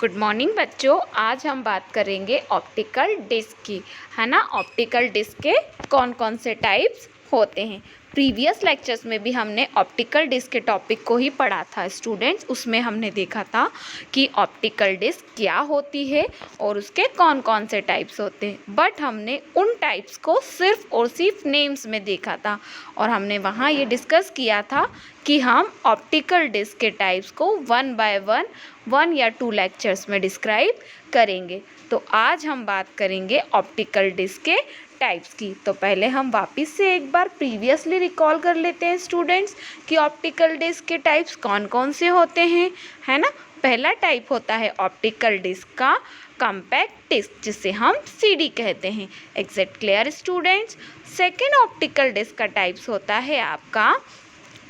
Good morning बच्चों। आज हम बात करेंगे ऑप्टिकल डिस्क की, है ना। ऑप्टिकल डिस्क के कौन कौन से टाइप्स होते हैं। प्रीवियस लेक्चर्स में भी हमने ऑप्टिकल डिस्क के टॉपिक को ही पढ़ा था स्टूडेंट्स। उसमें हमने देखा था कि ऑप्टिकल डिस्क क्या होती है और उसके कौन कौन से टाइप्स होते हैं। बट हमने उन टाइप्स को सिर्फ और सिर्फ नेम्स में देखा था और हमने वहाँ ये डिस्कस किया था कि हम ऑप्टिकल डिस्क के टाइप्स को वन बाय वन या 2 लेक्चर्स में डिस्क्राइब करेंगे। तो आज हम बात करेंगे ऑप्टिकल डिस्क के टाइप्स की। तो पहले हम वापस से एक बार प्रीवियसली रिकॉल कर लेते हैं स्टूडेंट्स कि ऑप्टिकल डिस्क के टाइप्स कौन कौन से होते हैं, है ना। पहला टाइप होता है ऑप्टिकल डिस्क का कॉम्पैक्ट डिस्क, जिसे हम सीडी कहते हैं। Exact clear students. Second optical disc का टाइप्स होता है आपका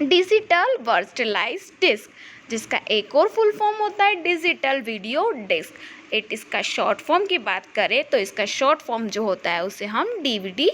डिजिटल वर्सटाइल डिस्क, जिसका एक और फुल फॉर्म होता है डिजिटल वीडियो डिस्क। इसका शॉर्ट फॉर्म की बात करें तो इसका शॉर्ट फॉर्म जो होता है उसे हम डीवीडी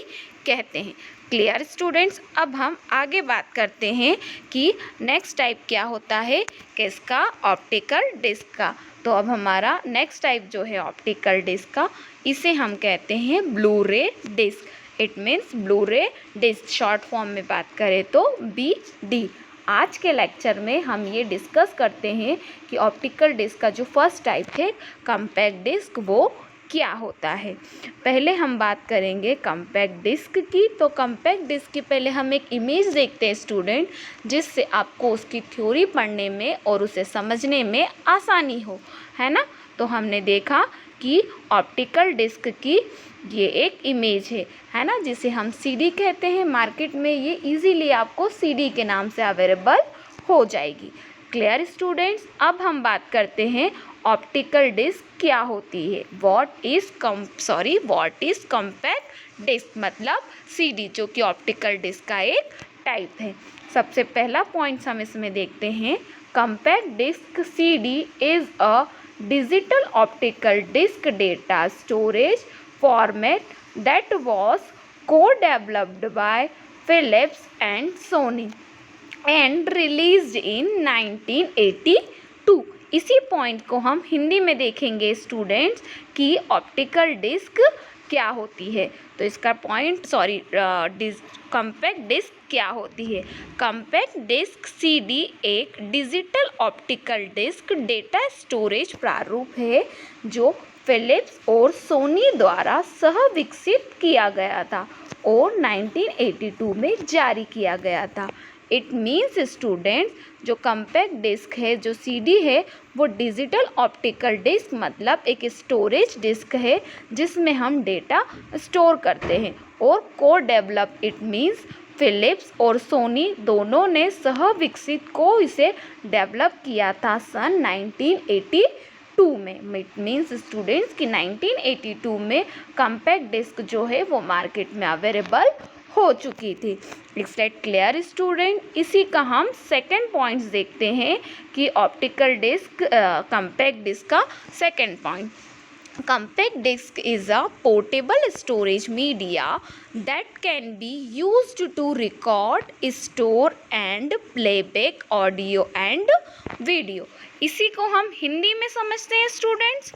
कहते हैं। Clear students. अब हम आगे बात करते हैं कि नेक्स्ट टाइप क्या होता है किसका, ऑप्टिकल डिस्क का। तो अब हमारा नेक्स्ट टाइप जो है ऑप्टिकल डिस्क का, इसे हम कहते हैं ब्लू रे डिस्क। इट मीन्स ब्लू रे डिस्क। शॉर्ट फॉर्म में बात करें तो BD। आज के लेक्चर में हम ये डिस्कस करते हैं कि ऑप्टिकल डिस्क का जो फर्स्ट टाइप है कॉम्पैक्ट डिस्क, वो क्या होता है। पहले हम बात करेंगे कॉम्पैक्ट डिस्क की। तो कॉम्पैक्ट डिस्क की पहले हम एक इमेज देखते हैं स्टूडेंट, जिससे आपको उसकी थ्योरी पढ़ने में और उसे समझने में आसानी हो, है ना। तो हमने देखा कि ऑप्टिकल डिस्क की ये एक इमेज है ना, जिसे हम CD कहते हैं। मार्केट में ये इजीली आपको CD के नाम से अवेलेबल हो जाएगी। Clear students. अब हम बात करते हैं ऑप्टिकल डिस्क क्या होती है। व्हाट इज कॉम्पैक्ट डिस्क, मतलब CD, जो कि ऑप्टिकल डिस्क का एक टाइप है। सबसे पहला पॉइंट्स हम इसमें देखते हैं। Compact disc CD is a digital optical disc data storage format that was co-developed by Philips and Sony and released in 1982। इसी पॉइंट को हम हिंदी में देखेंगे स्टूडेंट्स कि ऑप्टिकल डिस्क क्या होती है। तो इसका पॉइंट कॉम्पैक्ट डिस्क क्या होती है। कॉम्पैक्ट डिस्क CD एक digital optical disc data storage प्रारूप है जो फिलिप्स और सोनी द्वारा सह विकसित किया गया था और 1982 में जारी किया गया था। इट मीन्स स्टूडेंट, जो कॉम्पैक्ट डिस्क है, जो CD है, वो डिजिटल ऑप्टिकल डिस्क मतलब एक स्टोरेज डिस्क है जिसमें हम डेटा स्टोर करते हैं। और को डेवलप, इट मीन्स फिलिप्स और सोनी दोनों ने सह विकसित को इसे डेवलप किया था सन 1982 में। इट मीन्स स्टूडेंट्स कि 1982 में कॉम्पैक्ट डिस्क जो है वो मार्केट में अवेलेबल हो चुकी थी। एक्सलेट क्लियर स्टूडेंट। इसी का हम सेकेंड पॉइंट्स देखते हैं कि ऑप्टिकल डिस्क कॉम्पैक्ट डिस्क का second point. Compact disc is a portable storage media that can be used to record, store and playback audio and video। इसी को हम हिंदी में समझते हैं स्टूडेंट्स।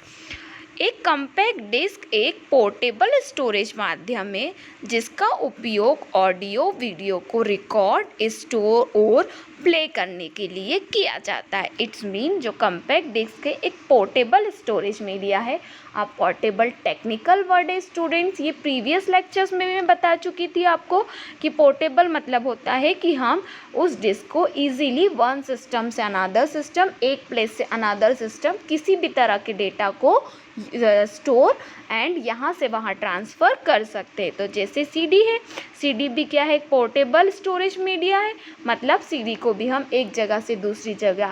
एक कॉम्पैक्ट डिस्क एक पोर्टेबल स्टोरेज माध्यम है जिसका उपयोग ऑडियो वीडियो को रिकॉर्ड, स्टोर और प्ले करने के लिए किया जाता है। इट्स मीन जो कॉम्पैक्ट डिस्क है एक पोर्टेबल स्टोरेज मीडिया है। आप पोर्टेबल टेक्निकल वर्ड है स्टूडेंट्स, ये प्रीवियस लेक्चर्स में मैं बता चुकी थी आपको कि पोर्टेबल मतलब होता है कि हम उस डिस्क को इजीली वन सिस्टम से अनदर सिस्टम, एक प्लेस से अनदर सिस्टम, किसी भी तरह के डेटा को स्टोर एंड यहाँ से वहाँ ट्रांसफ़र कर सकते हैं। तो जैसे CD है, CD भी क्या है, एक पोर्टेबल स्टोरेज मीडिया है। मतलब CD को भी हम एक जगह से दूसरी जगह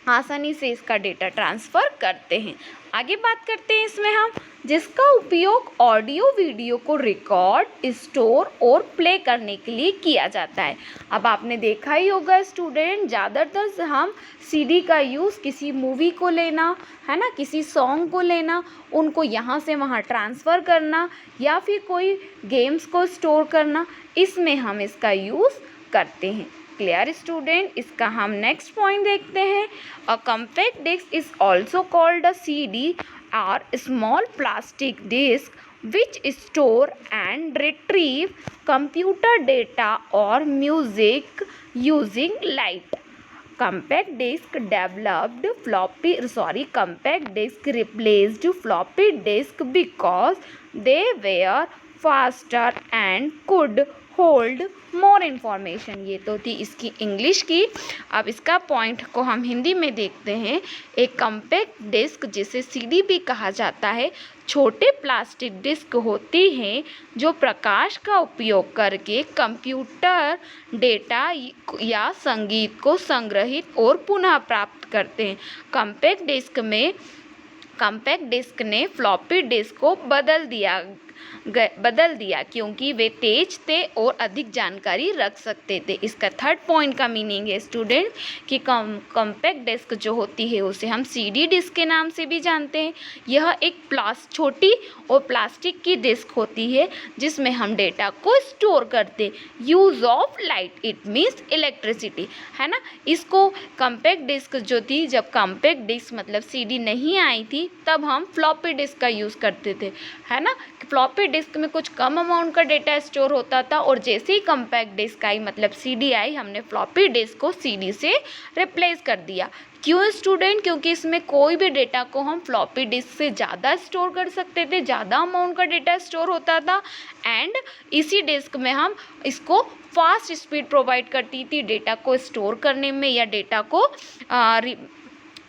आसानी से इसका डेटा ट्रांसफ़र करते हैं। आगे बात करते हैं इसमें हम, जिसका उपयोग ऑडियो वीडियो को रिकॉर्ड, स्टोर और प्ले करने के लिए किया जाता है। अब आपने देखा ही होगा स्टूडेंट, ज़्यादातर हम CD का यूज़ किसी मूवी को लेना, है ना, किसी सॉन्ग को लेना, उनको यहाँ से वहाँ ट्रांसफ़र करना या फिर कोई गेम्स को स्टोर करना, इसमें हम इसका यूज़ करते हैं। क्लियर स्टूडेंट, इसका हम नेक्स्ट पॉइंट देखते हैं। A compact disc is also called a CD और small plastic disc which store and retrieve computer data or music using light. Compact disk replaced floppy disk because they were faster and could hold more information. ये तो थी इसकी English की। अब इसका point को हम हिंदी में देखते हैं। एक कॉम्पैक्ट डिस्क जिसे CD भी कहा जाता है, छोटे प्लास्टिक डिस्क होती हैं जो प्रकाश का उपयोग करके कंप्यूटर डेटा या संगीत को संग्रहित और पुनः प्राप्त करते हैं। कॉम्पैक्ट डिस्क ने फ्लॉपी डिस्क को बदल दिया क्योंकि वे तेज थे और अधिक जानकारी रख सकते थे। इसका थर्ड पॉइंट का मीनिंग है स्टूडेंट कि कॉम्पैक्ट डिस्क जो होती है उसे हम CD डिस्क के नाम से भी जानते हैं। यह एक छोटी और प्लास्टिक की डिस्क होती है जिसमें हम डेटा को स्टोर करते। Use of light, it means electricity, है ना। इसको कॉम्पैक्ट डिस्क जो थी, जब कॉम्पैक्ट डिस्क मतलब CD नहीं आई थी तब हम फ्लॉपी डिस्क का यूज़ करते थे, है ना। फ्लॉपी डिस्क में कुछ कम अमाउंट का डेटा स्टोर होता था और जैसे ही कॉम्पैक्ट डिस्क आई मतलब CD आई, हमने फ्लॉपी डिस्क को CD से रिप्लेस कर दिया। क्यों स्टूडेंट? क्योंकि इसमें कोई भी डेटा को हम फ्लॉपी डिस्क से ज़्यादा स्टोर कर सकते थे, ज़्यादा अमाउंट का डेटा स्टोर होता था एंड इसी डिस्क में हम इसको फास्ट स्पीड प्रोवाइड करती थी डेटा को स्टोर करने में या डेटा को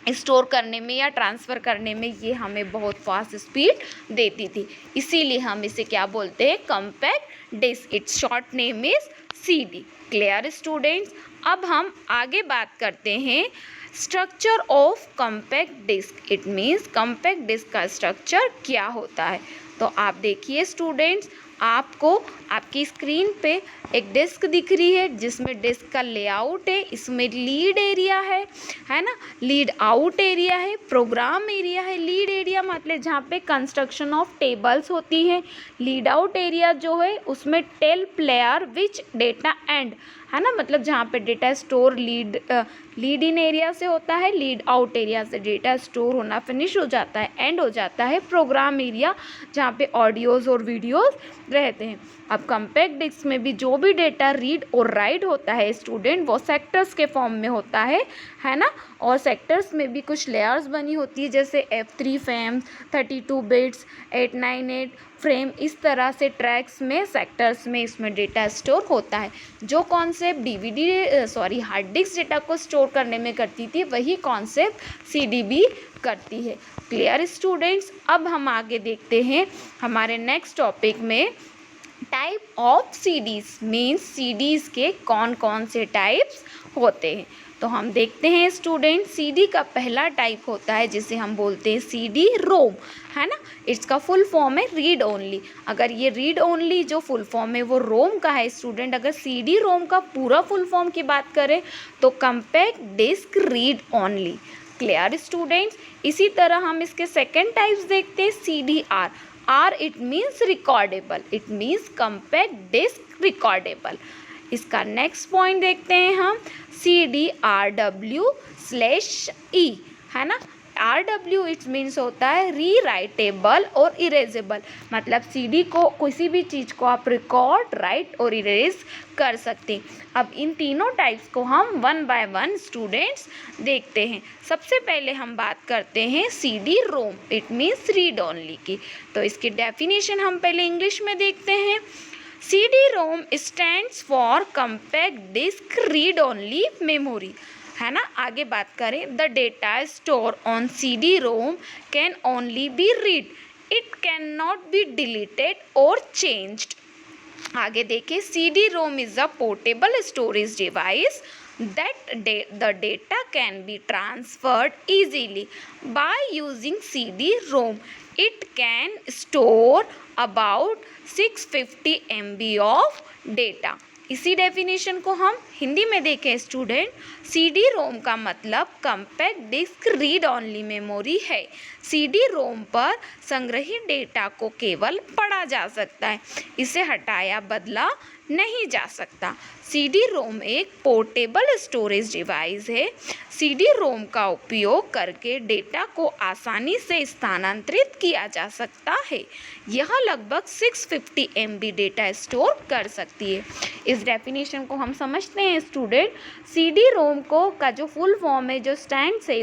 स्टोर करने में या ट्रांसफ़र करने में। ये हमें बहुत फास्ट स्पीड देती थी, इसीलिए हम इसे क्या बोलते हैं, compact disc. It's short name is CD। Clear students, अब हम आगे बात करते हैं structure of compact disc. It means compact disc का स्ट्रक्चर क्या होता है। तो आप देखिए स्टूडेंट्स, आपको आपकी स्क्रीन पे एक डिस्क दिख रही है जिसमें डिस्क का लेआउट है। इसमें लीड एरिया है ना, लीड आउट एरिया है, प्रोग्राम एरिया है। लीड एरिया मतलब जहाँ पे कंस्ट्रक्शन ऑफ टेबल्स होती है। लीड आउट एरिया जो है उसमें tell player which data and, है ना, मतलब जहाँ पे data store lead in area से होता है, लीड आउट एरिया से डेटा स्टोर होना फिनिश हो जाता है, एंड हो जाता है प्रोग्राम एरिया जहाँ पे ऑडियोज़ और वीडियोज़ रहते हैं। अब कॉम्पैक्ट डिस्क में भी जो भी डेटा रीड और राइट होता है स्टूडेंट, वो सेक्टर्स के फॉर्म में होता है ना। और सेक्टर्स में भी कुछ लेयर्स बनी होती है जैसे F3 फ्रेम, 32 बिट्स, 898 फ्रेम, इस तरह से ट्रैक्स में सेक्टर्स में इसमें डेटा स्टोर होता है। जो कॉन्सेप्ट हार्ड डिस्क डेटा को स्टोर करने में करती थी वही कॉन्सेप्ट CD भी करती है। क्लियर स्टूडेंट्स, अब हम आगे देखते हैं हमारे नेक्स्ट टॉपिक में type of CDs means CDs के कौन कौन से टाइप्स होते हैं। तो हम देखते हैं स्टूडेंट, CD का पहला टाइप होता है जिसे हम बोलते हैं CD-ROM, है ना। इसका फुल फॉर्म है रीड ओनली। अगर ये रीड ओनली जो फुल फॉर्म है वो रोम का है स्टूडेंट। अगर CD-ROM का पूरा फुल फॉर्म की बात करें तो compact disc read only. Clear students, इसी तरह हम इसके सेकेंड टाइप्स देखते हैं CD-R। R it means recordable, it means compact disc recordable. इसका नेक्स्ट पॉइंट देखते हैं हम CD-RW/E, है ना। RW इट मीन्स होता है री राइटेबल और इरेजेबल, मतलब CD को किसी भी चीज़ को आप रिकॉर्ड, राइट और इरेज कर सकते हैं। अब इन तीनों टाइप्स को हम वन बाय वन स्टूडेंट्स देखते हैं। सबसे पहले हम बात करते हैं CD-ROM, it means read only की। तो इसकी डेफिनेशन हम पहले इंग्लिश में देखते हैं। CD-ROM stands for compact disc read only memory, है ना। आगे बात करें, the data store on CD-ROM can only be read, it can not be deleted और चेंज्ड। आगे देखिए, CD-ROM is a portable storage device that the data can be transferred easily by using CD-ROM. It can store about 650 MB of data. इसी definition को हम हिंदी में देखें student, CD-ROM का मतलब compact disc read only memory है। CD-ROM पर संग्रहित डेटा को केवल पढ़ा जा सकता है, इसे हटाया बदला नहीं जा सकता। सीडी रोम एक पोर्टेबल स्टोरेज डिवाइस है। सीडी रोम का उपयोग करके डेटा को आसानी से स्थानांतरित किया जा सकता है। यह लगभग 650 MB डेटा स्टोर कर सकती है। इस डेफिनेशन को हम समझते हैं स्टूडेंट। सीडी रोम को का जो फुल फॉर्म है, जो स्टैंड है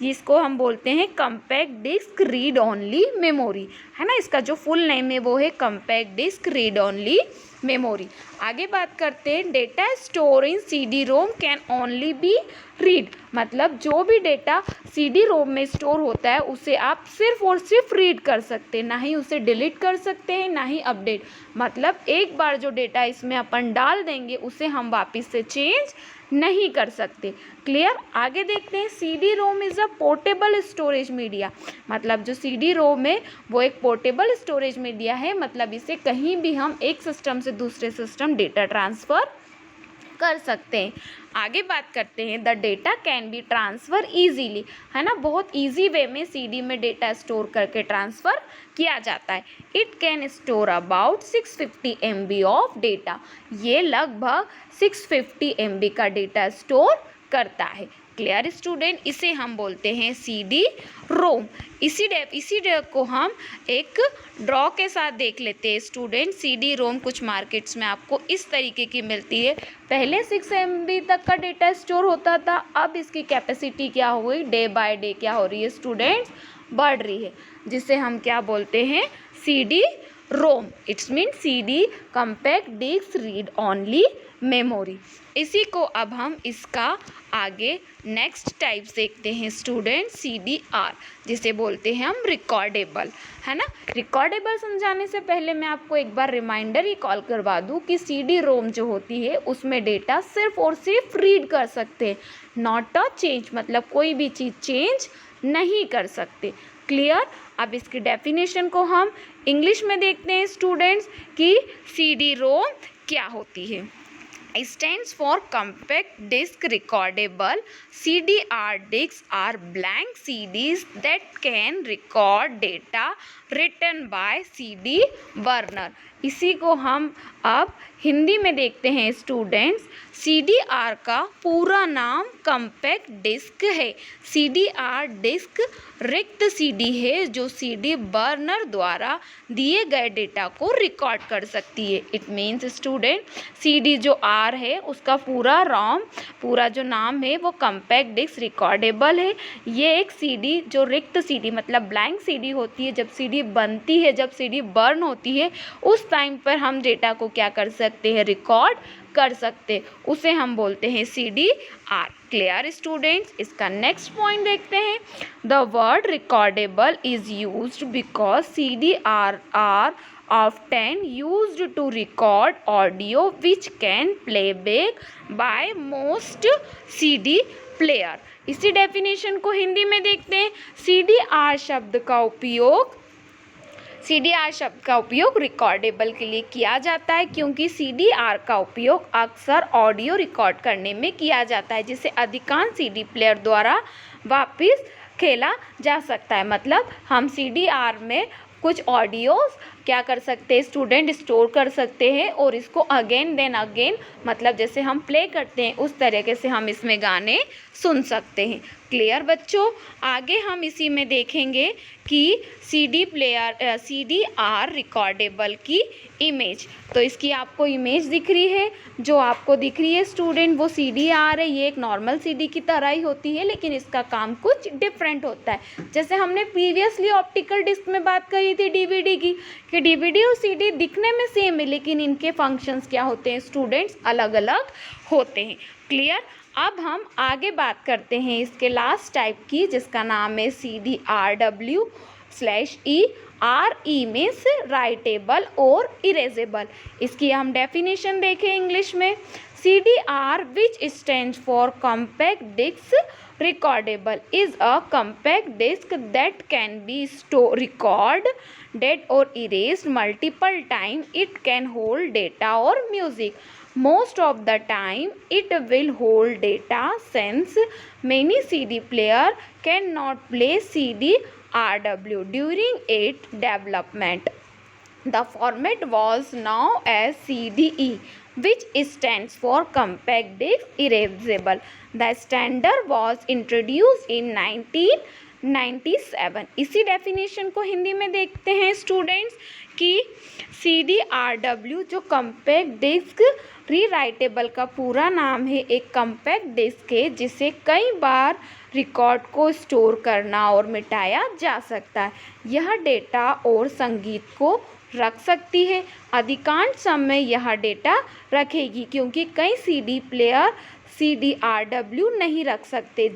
इसको हम बोलते हैं compact disc read only memory, है ना। इसका जो फुल नेम है वो है compact disc read only memory. आगे बात करते हैं, data store in CD ROM can only be read, मतलब जो भी डेटा सीडी रोम में स्टोर होता है उसे आप सिर्फ और सिर्फ रीड कर सकते हैं, ना ही उसे डिलीट कर सकते हैं, ना ही अपडेट। मतलब एक बार जो डेटा इसमें अपन डाल देंगे उसे हम वापस से चेंज नहीं कर सकते। क्लियर। आगे देखते हैं, CD ROM is a portable storage media, मतलब जो सीडी रोम है वो एक पोर्टेबल स्टोरेज मीडिया है, मतलब इसे कहीं भी हम एक सिस्टम से दूसरे सिस्टम डेटा ट्रांसफ़र कर सकते हैं। आगे बात करते हैं, the data can be transfer easily, है ना। बहुत ईजी वे में सीडी में डेटा स्टोर करके ट्रांसफ़र किया जाता है। It can store about 650 MB of data, ये लगभग 650 MB का डेटा स्टोर करता है। Clear student. इसे हम बोलते हैं सीडी रोम। इसी को हम एक ड्रॉ के साथ देख लेते हैं स्टूडेंट। सीडी रोम कुछ मार्केट्स में आपको इस तरीके की मिलती है। पहले 6 MB तक का डेटा स्टोर होता था, अब इसकी कैपेसिटी क्या हो गई, डे बाय डे क्या हो रही है स्टूडेंट्स, बढ़ रही है, जिसे हम क्या बोलते हैं, CD ROM. It's mean CD compact disc read only memory. इसी को अब हम इसका आगे नेक्स्ट टाइप देखते हैं स्टूडेंट, CDR, जिसे बोलते हैं हम रिकॉर्डेबल, है ना। रिकॉर्डेबल समझाने से पहले मैं आपको एक बार रिमाइंडर ही कॉल करवा दूं कि सीडी रोम जो होती है उसमें डेटा सिर्फ और सिर्फ रीड कर सकते हैं, नॉट अ चेंज, मतलब कोई भी चीज़ चेंज नहीं कर सकते। क्लियर। अब इसकी डेफिनेशन को हम इंग्लिश में देखते हैं स्टूडेंट्स कि सीडी रोम क्या होती है। Stands for compact disc recordable. CDR discs are blank CDs that can record data written by CD burner. इसी को हम अब हिंदी में देखते हैं स्टूडेंट्स। CDR का पूरा नाम कम्पैक्ट डिस्क है। CDR डिस्क रिक्त सीडी है जो सीडी बर्नर द्वारा दिए गए डेटा को रिकॉर्ड कर सकती है। इट मीन्स स्टूडेंट, सीडी जो आर है उसका पूरा जो नाम है वो कम्पैक्ट डिस्क रिकॉर्डेबल है। ये एक सीडी जो रिक्त सीडी मतलब ब्लैंक सीडी होती है, जब सीडी बनती है, जब सीडी बर्न होती है, उस टाइम पर हम डेटा को क्या कर सकते हैं, रिकॉर्ड कर सकते, उसे हम बोलते हैं CDR। Clear students. इसका नेक्स्ट पॉइंट देखते हैं, the word recordable is used because CDR are often used to record audio which can play back by most CD player। इसी डेफिनेशन को हिंदी में देखते हैं। CDR शब्द का उपयोग रिकॉर्डेबल के लिए किया जाता है, क्योंकि CDR का उपयोग अक्सर ऑडियो रिकॉर्ड करने में किया जाता है, जिसे अधिकांश CD प्लेयर द्वारा वापस खेला जा सकता है। मतलब हम CDR में कुछ ऑडियोज क्या कर सकते हैं स्टूडेंट, स्टोर कर सकते हैं और इसको अगेन देन अगेन, मतलब जैसे हम प्ले करते हैं उस तरीके से हम इसमें गाने सुन सकते हैं। क्लियर बच्चों। आगे हम इसी में देखेंगे कि CDR रिकॉर्डेबल की इमेज, तो इसकी आपको इमेज दिख रही है, जो आपको दिख रही है स्टूडेंट वो CDR है। ये एक नॉर्मल CD की तरह ही होती है, लेकिन इसका काम कुछ डिफरेंट होता है। जैसे हमने प्रीवियसली ऑप्टिकल डिस्क में बात करी थी DVD की, कि DVD और CD दिखने में सेम है, लेकिन इनके फंक्शंस क्या होते हैं स्टूडेंट्स, अलग अलग होते हैं। क्लियर। अब हम आगे बात करते हैं इसके लास्ट टाइप की, जिसका नाम है CDRW/E। RE मीन्स राइटेबल और इरेजेबल। इसकी हम डेफिनेशन देखें इंग्लिश में। CDR which stands for compact disc recordable is a compact disc that can be recorded or erased multiple times. It can hold data or music. Most of the time it will hold data since many CD player cannot play CDRW during its development. The format was known as CDE, which stands for Compact Disc Erasable. The standard was introduced in 1997. इसी definition को हिंदी में देखते हैं students कि CDRW जो compact disc rewritable का पूरा नाम है, एक कम्पैक्ट डिस्क है जिसे कई बार रिकॉर्ड को स्टोर करना और मिटाया जा सकता है। यह डेटा और संगीत को रख सकती है। अधिकांश समय यह डेटा रखेगी क्योंकि कई CD प्लेयर CDRW नहीं रख सकते,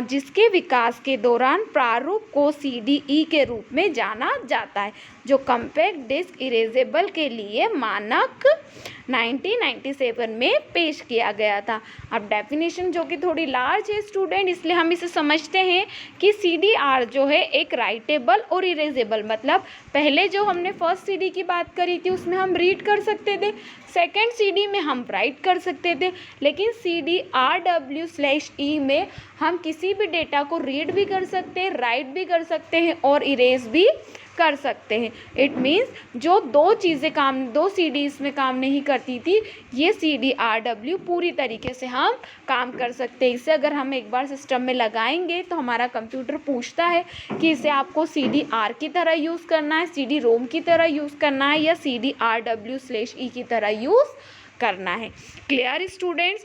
जिसके विकास के दौरान प्रारूप को CDE के रूप में जाना जाता है, जो कम्पैक्ट डिस्क इरेजेबल के लिए मानक 1997 में पेश किया गया था। अब डेफिनेशन जो कि थोड़ी लार्ज है स्टूडेंट, इसलिए हम इसे समझते हैं कि CDR जो है एक राइटेबल और इरेजेबल, मतलब पहले जो हमने फर्स्ट CD की बात करी थी उसमें हम रीड कर सकते थे, सेकेंड CD में हम राइट कर सकते थे, लेकिन CDRW/E में हम किसी भी डेटा को रीड भी कर सकते हैं, राइट भी कर सकते हैं और इरेज भी कर सकते हैं। इट मीन्स जो दो CDs में काम नहीं करती थी, ये CDRW पूरी तरीके से हम काम कर सकते हैं। इसे अगर हम एक बार सिस्टम में लगाएंगे तो हमारा कंप्यूटर पूछता है कि इसे आपको CDR की तरह यूज़ करना है, CD-ROM की तरह यूज़ करना है या CDRW/E की तरह यूज़ करना है। Clear students?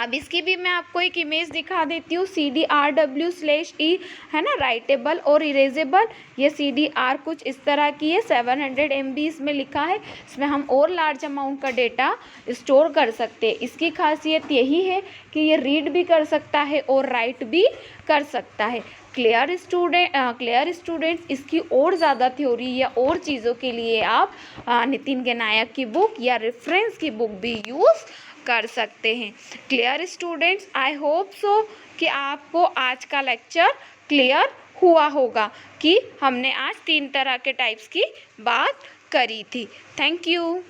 अब इसकी भी मैं आपको एक इमेज दिखा देती हूँ। CDRW/E है ना, राइटेबल और इरेजेबल। ये CDR कुछ इस तरह की है, 700 MB इसमें लिखा है। इसमें हम और लार्ज अमाउंट का डेटा स्टोर कर सकते हैं। इसकी खासियत यही है कि ये रीड भी कर सकता है और राइट भी कर सकता है। Clear students? इसकी और ज़्यादा थ्योरी या और चीज़ों के लिए आप नितिन के नायक की बुक या रेफरेंस की बुक भी यूज़ कर सकते हैं। Clear students? I hope so कि आपको आज का लेक्चर क्लियर हुआ होगा कि हमने आज 3 तरह के टाइप्स की बात करी थी। Thank you.